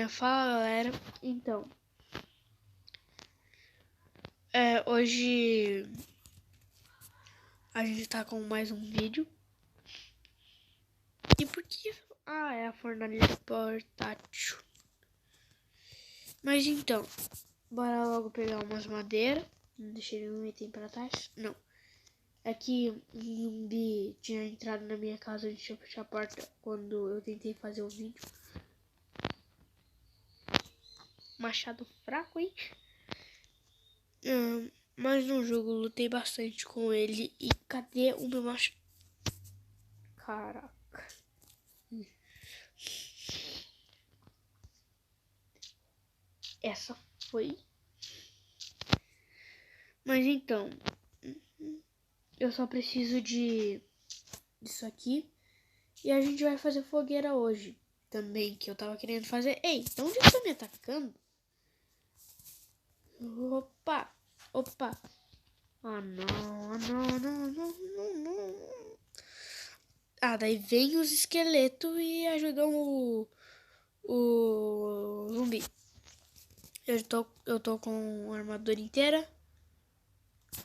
Fala, galera. Então, hoje a gente tá com mais um vídeo. E por que? É a fornalha portátil. Mas então, bora logo pegar umas madeiras. Não deixei nenhum item pra trás. Não. Aqui um zumbi tinha entrado na minha casa antes de eu fechar a porta quando eu tentei fazer o vídeo. Machado fraco, hein? Mas no jogo lutei bastante com ele. E cadê o meu machado? Caraca. Essa foi. Mas então, eu só preciso disso aqui. E a gente vai fazer fogueira hoje também, que eu tava querendo fazer. Ei, de onde você tá me atacando? Opa. Não. Daí vem os esqueletos e ajudam o zumbi. Eu tô com a armadura inteira.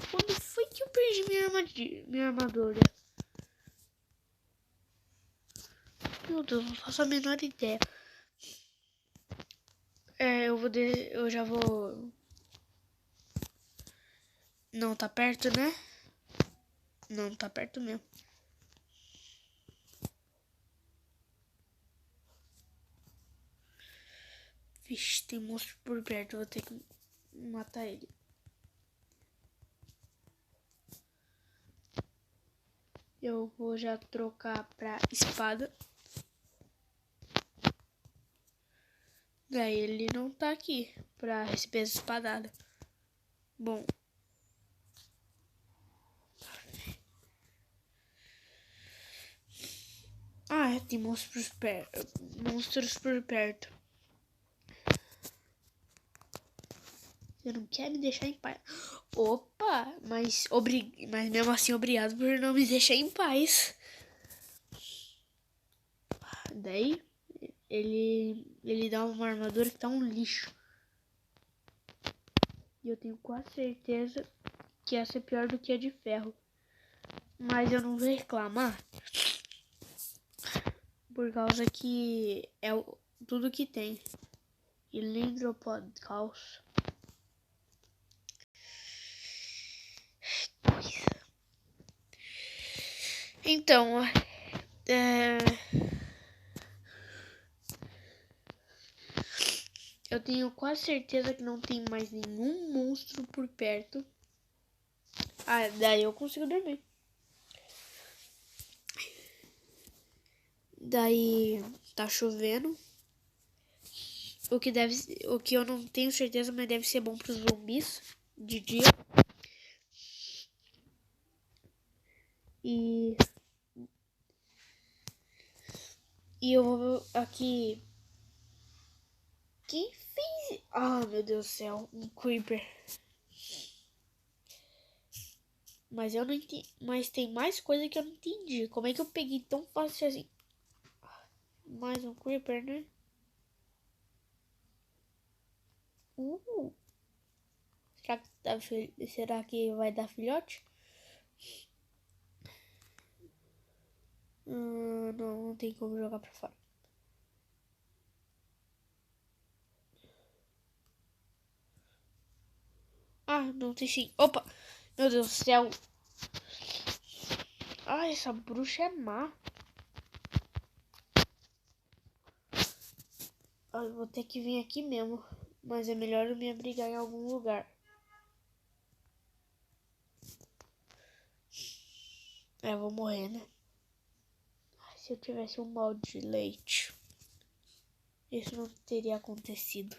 Quando foi que eu perdi minha armadura? Meu Deus, não faço a menor ideia. Eu já vou. Não tá perto, né? Não tá perto mesmo. Vixe, tem monstro por perto. Vou ter que matar ele. Eu vou já trocar pra espada. Daí ele não tá aqui pra receber essa espadada. Bom. Tem monstros por perto. Você não quer me deixar em paz. Opa, mas mesmo assim obrigado por não me deixar em paz. Daí ele dá uma armadura que tá um lixo. E eu tenho quase certeza que essa é pior do que a de ferro. Mas eu não vou reclamar. Por causa que é tudo que tem. Elendropod caos. Então, eu tenho quase certeza que não tem mais nenhum monstro por perto. Daí eu consigo dormir. Daí tá chovendo. O que eu não tenho certeza, mas deve ser bom pros zumbis de dia. E eu vou aqui. Quem fez? Meu Deus do céu, um creeper. Mas eu não entendi. Mas tem mais coisa que eu não entendi. Como é que eu peguei tão fácil assim? Mais um creeper, né? Será que vai dar filhote? Não tem como jogar pra fora. Não tem sim. Opa! Meu Deus do céu. Essa bruxa é má. Eu vou ter que vir aqui mesmo. Mas é melhor eu me abrigar em algum lugar. Eu vou morrer, né? Se eu tivesse um balde de leite, isso não teria acontecido.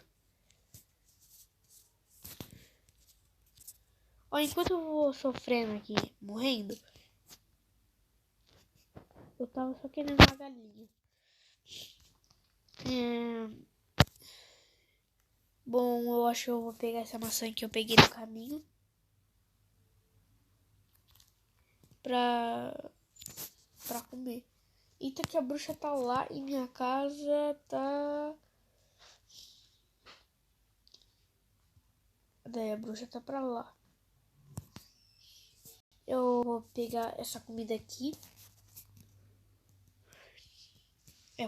Enquanto eu vou sofrendo aqui, morrendo, eu tava só querendo uma galinha. Bom, eu acho que eu vou pegar essa maçã que eu peguei no caminho. Pra comer. Eita, que a bruxa tá lá e minha casa tá Daí a bruxa tá pra lá. Eu vou pegar essa comida aqui.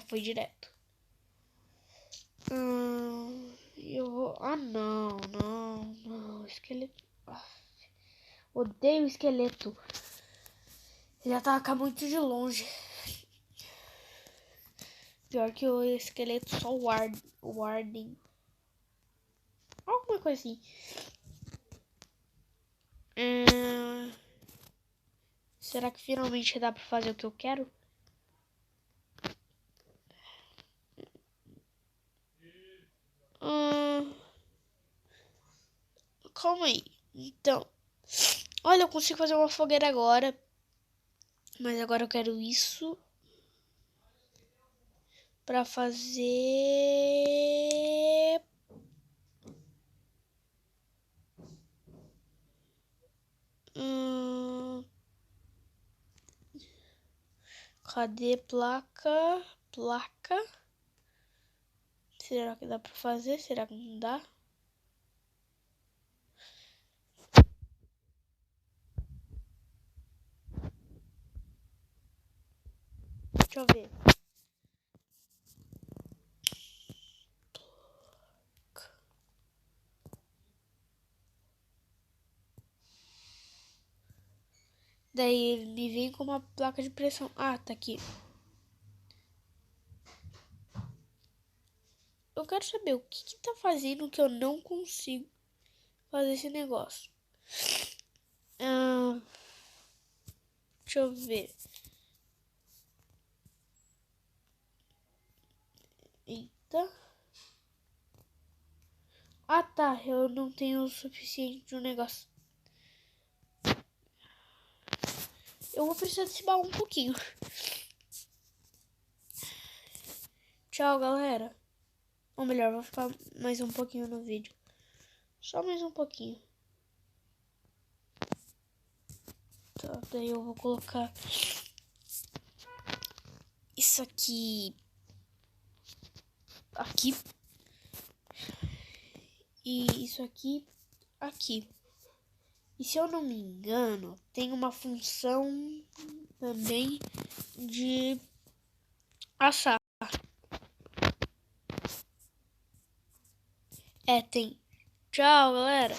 Foi direto. Eu vou... Ah, não. Esqueleto. Odeio esqueleto. Ele ataca muito de longe. Pior que o esqueleto, só o Warden. Alguma coisa assim. Será que finalmente dá pra fazer o que eu quero? Calma aí. Então, olha, eu consigo fazer uma fogueira agora. Mas agora eu quero isso pra fazer... Cadê placa? Placa. Será que dá pra fazer? Será que não dá? Deixa eu ver. Daí ele me vem com uma placa de pressão. Ah, tá aqui. Eu quero saber o que tá fazendo que eu não consigo fazer esse negócio. Deixa eu ver. Eita. Ah, tá. Eu não tenho o suficiente de um negócio. Eu vou precisar desse baú um pouquinho. Tchau, galera. Ou melhor, vou ficar mais um pouquinho no vídeo. Só mais um pouquinho. Tá, daí eu vou colocar isso aqui aqui e isso aqui aqui. E se eu não me engano, tem uma função também de assar. Tem. Tchau, galera.